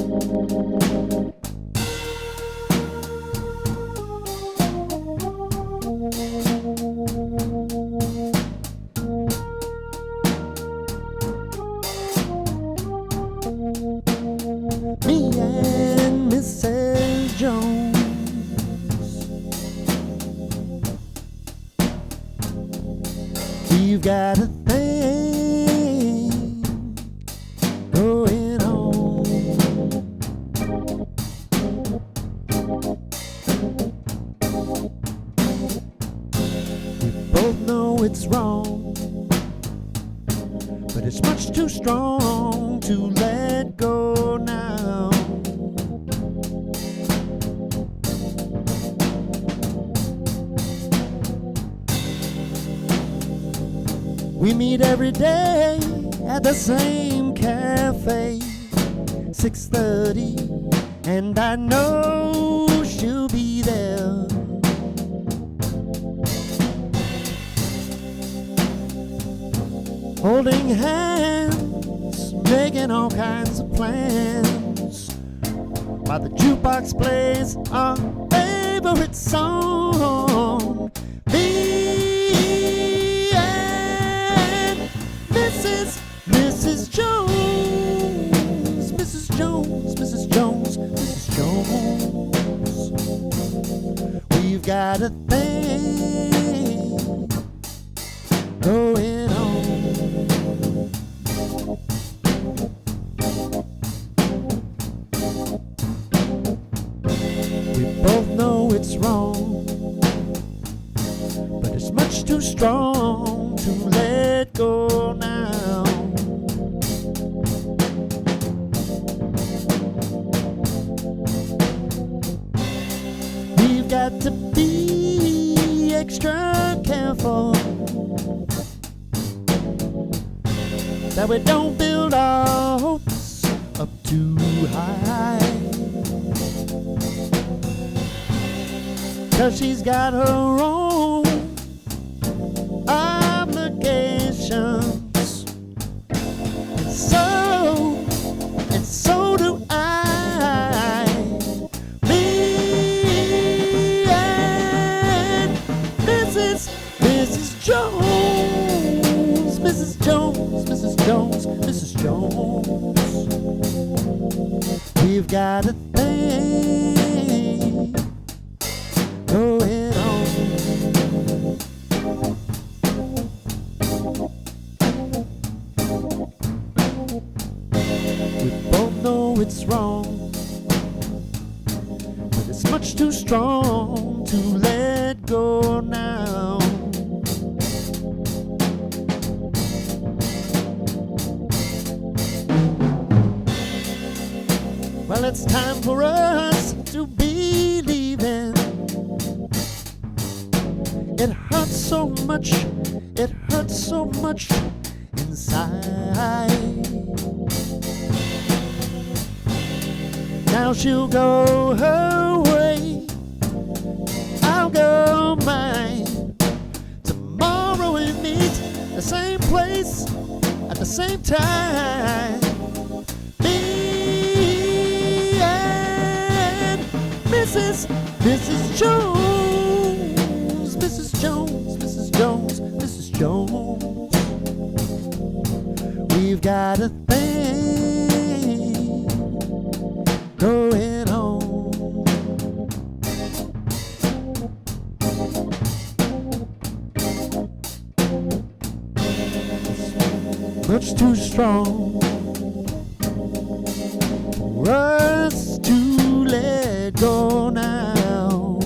Me and Mrs. Jones, we've got a thing going on. We both know it's wrong, but it's much too strong to let go now. We meet every day at the same cafe, 6:30, and I know she'll be there. Holding hands, making all kinds of plans, while the jukebox plays our favorite song. Me and Mrs. Jones, Mrs. Jones, Mrs. Jones, Mrs. Jones. We've got a thing going on. We both know it's wrong, but it's much too strong to let go now. We've got to be extra careful that we don't build our hopes up too high, 'cause she's got her own obligations, and so do I. Me and Mrs. Jones, Mrs. Jones, Mrs. Jones, Mrs. Jones. We've got a thing going on. We both know it's wrong, but it's much too strong to let go now. Well, it's time for us to be leaving. It hurts so much, it hurts so much inside. Now she'll go her way, I'll go mine. Tomorrow we meet the same place at the same time. Me and Mrs. Jones, Mrs. Jones, Mrs. Jones, Mrs. Jones. We've got a thing going on. Much too strong for us to let go now.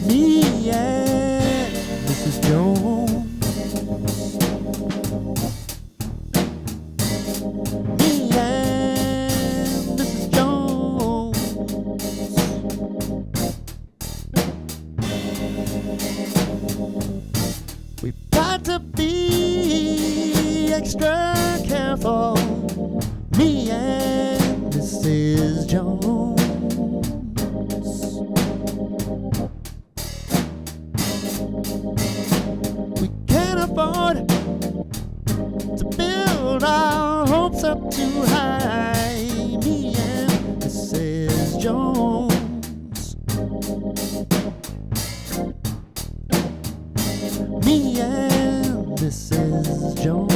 Me and Mrs. Jones, me and Mrs. Jones. We've got to be extra careful, me and Mrs. Jones. We can't afford to build up too high. Me and Mrs. Jones. Me and Mrs. Jones.